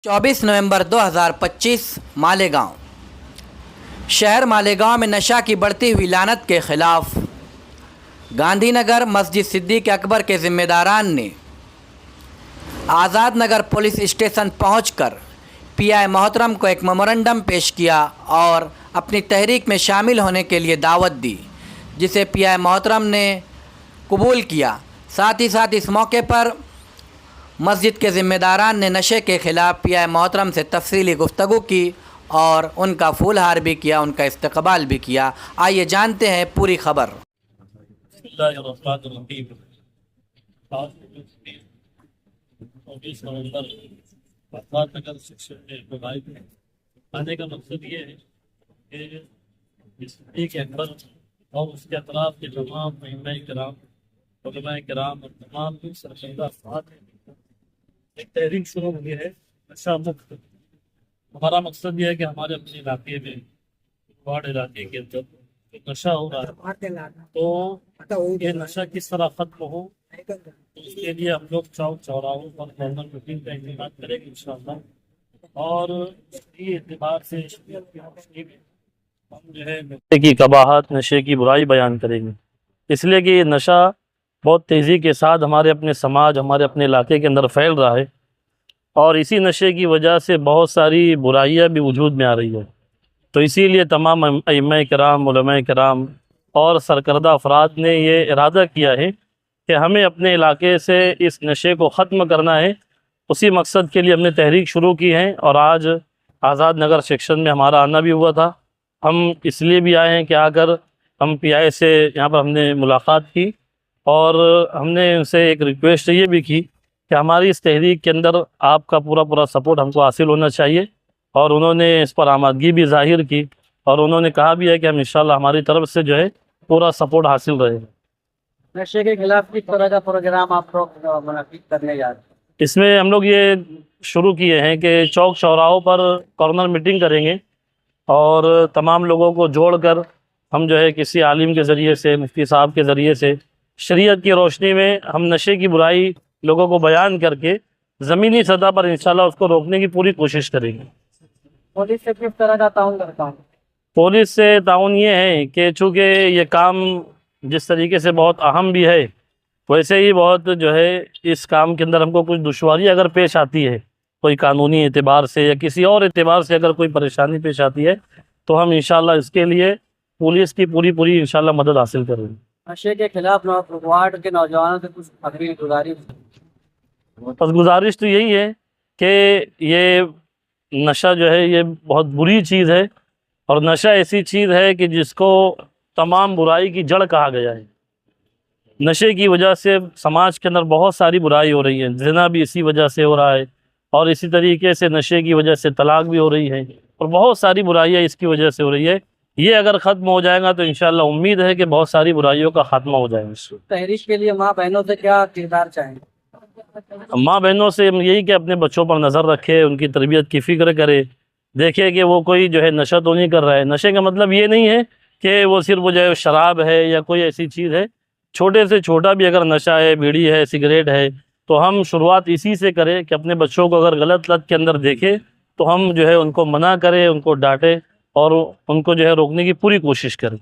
24 نومبر 2025 مالیگاؤں شہر مالیگاؤں میں نشہ کی بڑھتی ہوئی لعنت کے خلاف گاندھی نگر مسجد صدیق اکبر کے ذمہ داران نے آزاد نگر پولیس اسٹیشن پہنچ کر پی آئی محترم کو ایک میمورنڈم پیش کیا اور اپنی تحریک میں شامل ہونے کے لیے دعوت دی، جسے پی آئی محترم نے قبول کیا۔ ساتھ ہی ساتھ اس موقع پر مسجد کے ذمہ داران نے نشے کے خلاف پی آئی محترم سے تفصیلی گفتگو کی اور ان کا پھول ہار بھی کیا، ان کا استقبال بھی کیا۔ آئیے جانتے ہیں پوری خبر۔ بسم اللہ الرحمن الرحیم۔ 24 نومبر آزاد نگر سیکشن میں بغائی آنے کا مقصد یہ ہے کہ صدیق اکبر اور اس کے اطراف کے تمام ائمہ کرام، علماء کرام اور تمام سرکردہ افراد ایک تحریک شروع ہوئی ہے نشہ مکت۔ ہمارا مقصد یہ ہے کہ ہمارے اپنے علاقے میں وارڈ علاقے کے اندر نشہ ہو رہا ہے، تو یہ نشہ کس طرح ختم ہو، اس کے لیے ہم لوگ چوک چوراہوں پر کارنر میٹنگ کا انعقاد کریں گے انشاءاللہ، اور اس کی اعتبار سے شریعت کی روشنی میں ہم جو ہے نشے کی قباحت، نشے کی برائی بیان کریں گے، اس لیے کہ یہ نشہ بہت تیزی کے ساتھ ہمارے اپنے سماج، ہمارے اپنے علاقے کے اندر پھیل رہا ہے، اور اسی نشے کی وجہ سے بہت ساری برائیاں بھی وجود میں آ رہی ہیں۔ تو اسی لیے تمام ائمہ کرام، علماء کرام اور سرکردہ افراد نے یہ ارادہ کیا ہے کہ ہمیں اپنے علاقے سے اس نشے کو ختم کرنا ہے۔ اسی مقصد کے لیے ہم نے تحریک شروع کی ہے، اور آج آزاد نگر سیکشن میں ہمارا آنا بھی ہوا تھا۔ ہم اس لیے بھی آئے ہیں کہ آ کر ہم پی آئی سے یہاں پر ہم نے ملاقات کی، اور ہم نے ان سے ایک ریکویسٹ یہ بھی کی کہ ہماری اس تحریک کے اندر آپ کا پورا سپورٹ ہم کو حاصل ہونا چاہیے، اور انہوں نے اس پر آمادگی بھی ظاہر کی، اور انہوں نے کہا بھی ہے کہ ہم انشاءاللہ ہماری طرف سے جو ہے پورا سپورٹ حاصل رہے گا۔ نشے کے خلاف کس طرح کا پروگرام آپ لوگ منعقد کرنے جا رہے ہیں؟ اس میں ہم لوگ یہ شروع کیے ہیں کہ چوک چوراہوں پر کارنر میٹنگ کریں گے، اور تمام لوگوں کو جوڑ کر ہم جو ہے کسی عالم کے ذریعے سے، مفتی صاحب کے ذریعے سے شریعت کی روشنی میں ہم نشے کی برائی لوگوں کو بیان کر کے زمینی سطح پر انشاءاللہ اس کو روکنے کی پوری کوشش کریں گے۔ پولیس سے کس طرح کا تعاون کرتا ہوں؟ پولیس سے تعاون یہ ہے کہ چونکہ یہ کام جس طریقے سے بہت اہم بھی ہے، ویسے ہی بہت جو ہے اس کام کے اندر ہم کو کچھ دشواری اگر پیش آتی ہے، کوئی قانونی اعتبار سے یا کسی اور اعتبار سے اگر کوئی پریشانی پیش آتی ہے، تو ہم انشاءاللہ اس کے لیے پولیس کی پوری انشاءاللہ مدد حاصل کریں گے۔ نشے کے خلاف وارڈ کے نوجوانوں سے کچھ اپیل گزارش؟ بس گزارش تو یہی ہے کہ یہ نشہ جو ہے یہ بہت بری چیز ہے، اور نشہ ایسی چیز ہے کہ جس کو تمام برائی کی جڑ کہا گیا ہے۔ نشے کی وجہ سے سماج کے اندر بہت ساری برائی ہو رہی ہے، زنا بھی اسی وجہ سے ہو رہا ہے، اور اسی طریقے سے نشے کی وجہ سے طلاق بھی ہو رہی ہے، اور بہت ساری برائیاں اس کی وجہ سے ہو رہی ہے۔ یہ اگر ختم ہو جائے گا تو انشاءاللہ امید ہے کہ بہت ساری برائیوں کا خاتمہ ہو جائے گا۔ تحریک کے لیے ماں بہنوں سے کیا کردار چاہیں؟ ماں بہنوں سے یہی کہ اپنے بچوں پر نظر رکھے، ان کی تربیت کی فکر کرے، دیکھے کہ وہ کوئی جو ہے نشہ تو نہیں کر رہا ہے۔ نشے کا مطلب یہ نہیں ہے کہ وہ صرف جو ہے شراب ہے یا کوئی ایسی چیز ہے، چھوٹے سے چھوٹا بھی اگر نشہ ہے، بیڑی ہے، سگریٹ ہے، تو ہم شروعات اسی سے کریں کہ اپنے بچوں کو اگر غلط لت کے اندر دیکھے تو ہم جو ہے ان کو منع کریں، ان کو ڈانٹیں، اور ان کو جو ہے روکنے کی پوری کوشش کریں۔